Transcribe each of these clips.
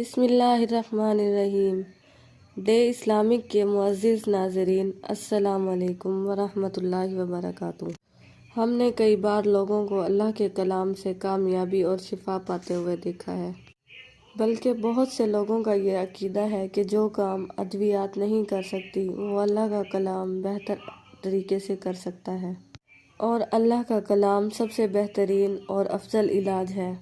بسم اللہ الرحمن الرحیم۔ ڈے اسلامک کے معزز ناظرین، السلام علیکم ورحمۃ اللہ وبرکاتہ۔ ہم نے کئی بار لوگوں کو اللہ کے کلام سے کامیابی اور شفا پاتے ہوئے دیکھا ہے، بلکہ بہت سے لوگوں کا یہ عقیدہ ہے کہ جو کام ادویات نہیں کر سکتی وہ اللہ کا کلام بہتر طریقے سے کر سکتا ہے، اور اللہ کا کلام سب سے بہترین اور افضل علاج ہے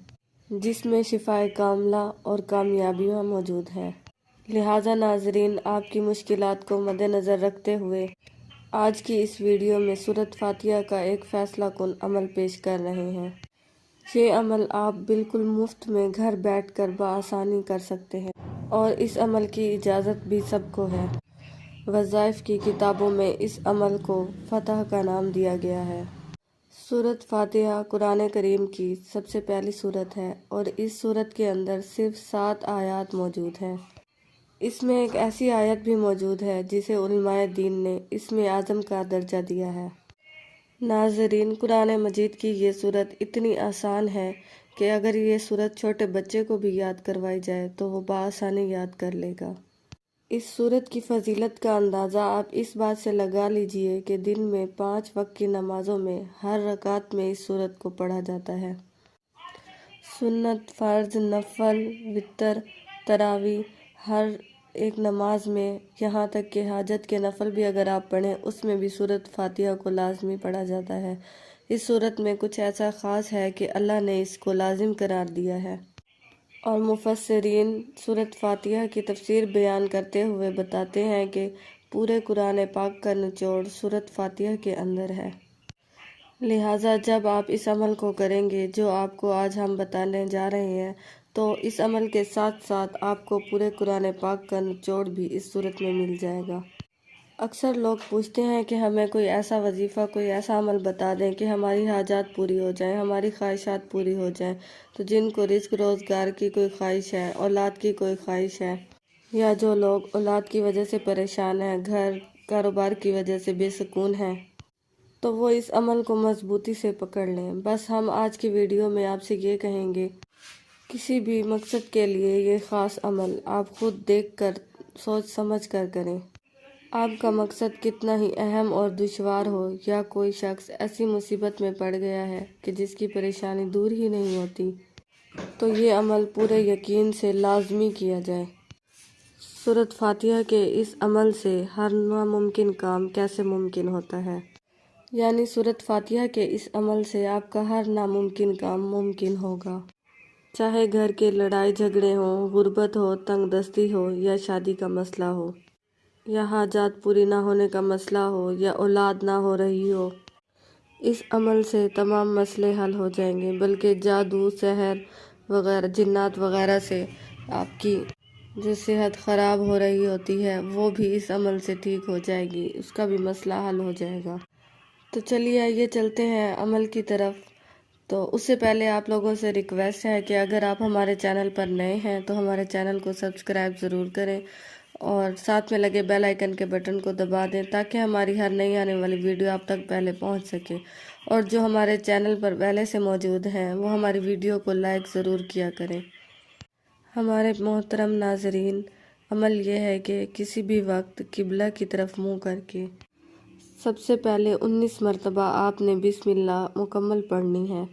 جس میں شفائے کاملہ اور کامیابیاں موجود ہیں۔ لہٰذا ناظرین، آپ کی مشکلات کو مد نظر رکھتے ہوئے آج کی اس ویڈیو میں سورۃ فاتحہ کا ایک فیصلہ کن عمل پیش کر رہے ہیں۔ یہ عمل آپ بالکل مفت میں گھر بیٹھ کر بآسانی کر سکتے ہیں، اور اس عمل کی اجازت بھی سب کو ہے۔ وظائف کی کتابوں میں اس عمل کو فتح کا نام دیا گیا ہے۔ سورۃ فاتحہ قرآن کریم کی سب سے پہلی سورت ہے، اور اس سورت کے اندر صرف 7 آیات موجود ہیں۔ اس میں ایک ایسی آیت بھی موجود ہے جسے علماء دین نے اسم اعظم کا درجہ دیا ہے۔ ناظرین، قرآن مجید کی یہ سورت اتنی آسان ہے کہ اگر یہ سورت چھوٹے بچے کو بھی یاد کروائی جائے تو وہ بآسانی یاد کر لے گا۔ اس سورت کی فضیلت کا اندازہ آپ اس بات سے لگا لیجئے کہ دن میں 5 وقت کی نمازوں میں ہر رکعت میں اس سورت کو پڑھا جاتا ہے۔ سنت، فرض، نفل، وتر، تراویح، ہر ایک نماز میں، یہاں تک کہ حاجت کے نفل بھی اگر آپ پڑھیں اس میں بھی سورۃ فاتحہ کو لازمی پڑھا جاتا ہے۔ اس سورت میں کچھ ایسا خاص ہے کہ اللہ نے اس کو لازم قرار دیا ہے، اور مفسرین سورۃ فاتحہ کی تفسیر بیان کرتے ہوئے بتاتے ہیں کہ پورے قرآن پاک کا نچوڑ سورۃ فاتحہ کے اندر ہے۔ لہٰذا جب آپ اس عمل کو کریں گے جو آپ کو آج ہم بتانے جا رہے ہیں، تو اس عمل کے ساتھ ساتھ آپ کو پورے قرآن پاک کا نچوڑ بھی اس صورت میں مل جائے گا۔ اکثر لوگ پوچھتے ہیں کہ ہمیں کوئی ایسا وظیفہ، کوئی ایسا عمل بتا دیں کہ ہماری حاجات پوری ہو جائیں، ہماری خواہشات پوری ہو جائیں۔ تو جن کو رزق روزگار کی کوئی خواہش ہے، اولاد کی کوئی خواہش ہے، یا جو لوگ اولاد کی وجہ سے پریشان ہیں، گھر کاروبار کی وجہ سے بے سکون ہیں، تو وہ اس عمل کو مضبوطی سے پکڑ لیں۔ بس ہم آج کی ویڈیو میں آپ سے یہ کہیں گے، کسی بھی مقصد کے لیے یہ خاص عمل آپ خود دیکھ کر، سوچ سمجھ کر کریں۔ آپ کا مقصد کتنا ہی اہم اور دشوار ہو، یا کوئی شخص ایسی مصیبت میں پڑ گیا ہے کہ جس کی پریشانی دور ہی نہیں ہوتی، تو یہ عمل پورے یقین سے لازمی کیا جائے۔ سورۃ فاتحہ کے اس عمل سے ہر ناممکن کام کیسے ممکن ہوتا ہے، یعنی سورۃ فاتحہ کے اس عمل سے آپ کا ہر ناممکن کام ممکن ہوگا، چاہے گھر کے لڑائی جھگڑے ہوں، غربت ہو، تنگ دستی ہو، یا شادی کا مسئلہ ہو، یا حاجات پوری نہ ہونے کا مسئلہ ہو، یا اولاد نہ ہو رہی ہو۔ اس عمل سے تمام مسئلے حل ہو جائیں گے، بلکہ جادو، سحر وغیرہ، جنات وغیرہ سے آپ کی جو صحت خراب ہو رہی ہوتی ہے وہ بھی اس عمل سے ٹھیک ہو جائے گی، اس کا بھی مسئلہ حل ہو جائے گا۔ تو چلیے آئیے چلتے ہیں عمل کی طرف۔ تو اس سے پہلے آپ لوگوں سے ریکویسٹ ہے کہ اگر آپ ہمارے چینل پر نئے ہیں تو ہمارے چینل کو سبسکرائب ضرور کریں، اور ساتھ میں لگے بیل آئیکن کے بٹن کو دبا دیں تاکہ ہماری ہر نئی آنے والی ویڈیو آپ تک پہلے پہنچ سکے، اور جو ہمارے چینل پر پہلے سے موجود ہیں وہ ہماری ویڈیو کو لائک ضرور کیا کریں۔ ہمارے محترم ناظرین، عمل یہ ہے کہ کسی بھی وقت قبلہ کی طرف منہ کر کے سب سے پہلے 19 مرتبہ آپ نے بسم اللہ مکمل پڑھنی ہے،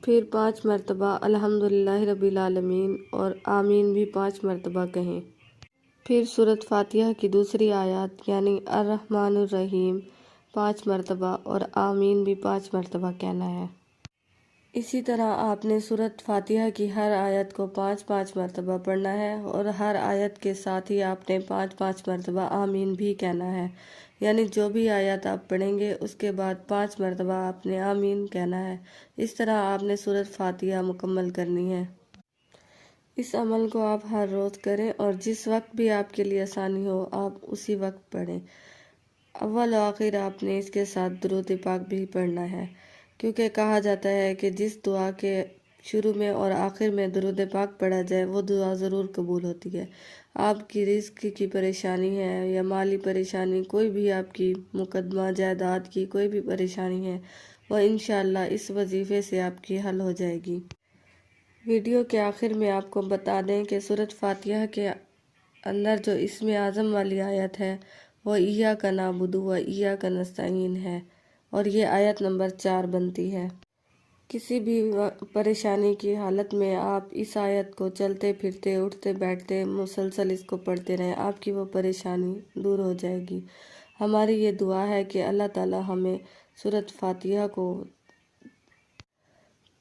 پھر 5 مرتبہ الحمدللہ رب العالمین اور آمین بھی 5 مرتبہ کہیں، پھر سورۃ فاتحہ کی دوسری آیات یعنی الرحمن الرحیم 5 مرتبہ اور آمین بھی 5 مرتبہ کہنا ہے۔ اسی طرح آپ نے سورۃ فاتحہ کی ہر آیت کو 5 مرتبہ پڑھنا ہے، اور ہر آیت کے ساتھ ہی آپ نے 5 مرتبہ آمین بھی کہنا ہے، یعنی جو بھی آیت آپ پڑھیں گے اس کے بعد 5 مرتبہ آپ نے آمین کہنا ہے۔ اس طرح آپ نے سورۃ فاتحہ مکمل کرنی ہے۔ اس عمل کو آپ ہر روز کریں، اور جس وقت بھی آپ کے لیے آسانی ہو آپ اسی وقت پڑھیں۔ اول و آخر آپ نے اس کے ساتھ درود پاک بھی پڑھنا ہے، کیونکہ کہا جاتا ہے کہ جس دعا کے شروع میں اور آخر میں درود پاک پڑھا جائے وہ دعا ضرور قبول ہوتی ہے۔ آپ کی رزق کی پریشانی ہے یا مالی پریشانی، کوئی بھی آپ کی مقدمہ جائیداد کی کوئی بھی پریشانی ہے، وہ انشاءاللہ اس وظیفے سے آپ کی حل ہو جائے گی۔ ویڈیو کے آخر میں آپ کو بتا دیں کہ سورۃ فاتحہ کے اندر جو اسم اعظم والی آیت ہے وہ ایاک نعبد و ایاک نستعین ہے، اور یہ آیت نمبر 4 بنتی ہے۔ کسی بھی پریشانی کی حالت میں آپ اس آیت کو چلتے پھرتے اٹھتے بیٹھتے مسلسل اس کو پڑھتے رہیں، آپ کی وہ پریشانی دور ہو جائے گی۔ ہماری یہ دعا ہے کہ اللہ تعالی ہمیں سورۃ فاتحہ کو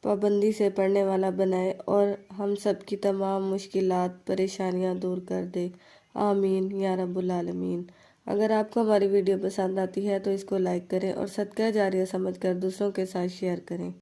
پابندی سے پڑھنے والا بنائے اور ہم سب کی تمام مشکلات پریشانیاں دور کر دے، آمین یا رب العالمین۔ اگر آپ کو ہماری ویڈیو پسند آتی ہے تو اس کو لائک کریں اور صدقہ جاریہ سمجھ کر دوسروں کے ساتھ شیئر کریں۔